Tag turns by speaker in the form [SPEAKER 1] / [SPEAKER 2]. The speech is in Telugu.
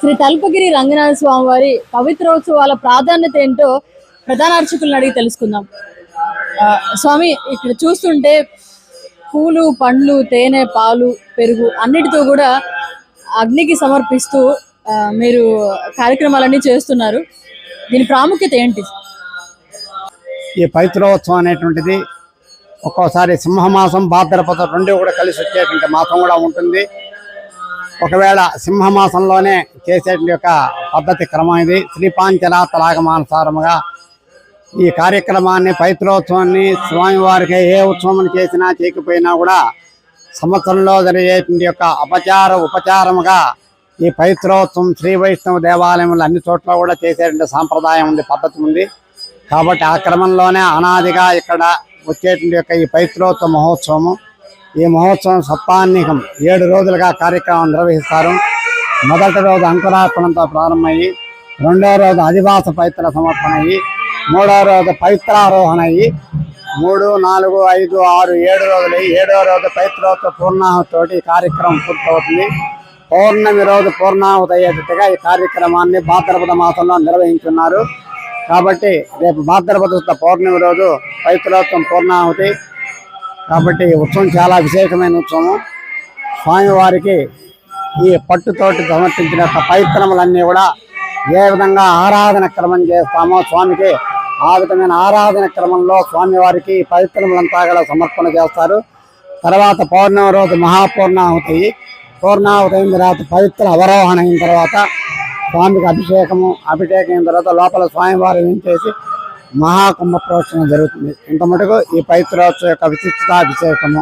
[SPEAKER 1] శ్రీ తల్పగిరి రంగనాథ స్వామి వారి పవిత్రోత్సవాల ప్రాధాన్యత ఏంటో ప్రధాన అర్చకులను అడిగి తెలుసుకుందాం. స్వామి, ఇక్కడ చూస్తుంటే పూలు, పండ్లు, తేనె, పాలు, పెరుగు అన్నిటితో కూడా అగ్నికి సమర్పిస్తూ మీరు కార్యక్రమాలన్నీ చేస్తున్నారు. దీని ప్రాముఖ్యత ఏంటి?
[SPEAKER 2] ఈ పవిత్రోత్సవం అనేటువంటిది ఒక్కోసారి సింహమాసం, భాద్రపద రెండు కూడా కలిసి వచ్చేటువంటి మాసం కూడా ఉంటుంది. ఒకవేళ సింహమాసంలోనే చేసేటువంటి యొక్క పద్ధతి క్రమం ఇది. శ్రీపాంచరాతలాగమానుసారముగా ఈ కార్యక్రమాన్ని, పవిత్రోత్సవాన్ని స్వామివారికి ఏ ఉత్సవం చేసినా చేయకపోయినా కూడా సంవత్సరంలో జరిగేటువంటి యొక్క ఉపచారముగా ఈ పవిత్రోత్సవం శ్రీ వైష్ణవ దేవాలయంలో అన్ని చోట్ల కూడా చేసేటువంటి సాంప్రదాయం ఉంది, పద్ధతి ఉంది. కాబట్టి ఆ క్రమంలోనే అనాదిగా ఇక్కడ వచ్చేటువంటి యొక్క ఈ పవిత్రోత్సవ మహోత్సవము, ఈ మహోత్సవం సప్తాహ్నికం 7 రోజులుగా కార్యక్రమం నిర్వహిస్తారు. మొదటి రోజు అంకురార్పణంతో ప్రారంభమయ్యి, రెండవ రోజు అధివాస పవిత్ర సమర్పణ అయ్యి, మూడవ రోజు పవిత్రారోహణ అయ్యి, 3, 4, 5, 6, 7 రోజులు అయ్యి, 7వ రోజు పవిత్రోత్సవ పూర్ణాహుతితోటి ఈ కార్యక్రమం పూర్తవుతుంది. పౌర్ణమి రోజు పూర్ణాహుతి అయ్యేటట్టుగా ఈ కార్యక్రమాన్ని భాద్రపద మాసంలో నిర్వహించున్నారు. కాబట్టి రేపు భాద్రపద పౌర్ణమి రోజు పవిత్రోత్సవం పూర్ణాహుతి. కాబట్టి ఉత్సవం చాలా విశేషమైన ఉత్సవం. స్వామివారికి ఈ పట్టుతోటి సమర్పించిన పవిత్రములన్నీ కూడా ఏ విధంగా ఆరాధన క్రమం చేస్తామో స్వామికి ఆ విధమైన ఆరాధన క్రమంలో స్వామివారికి పవిత్రములంతా కూడా సమర్పణ చేస్తారు. తర్వాత పౌర్ణమి రోజు మహాపూర్ణాహుతి. పూర్ణాహుతి అయిన తర్వాత పవిత్ర అవరోహణ అయిన తర్వాత స్వామికి అభిషేకం అయిన తర్వాత లోపల స్వామివారు చేసి మహాకుంభ ప్రోక్షణ జరుగుతుంది. ఇంత మటుకు ఈ పవిత్రోత్సవం యొక్క విశిష్టత విశేషము.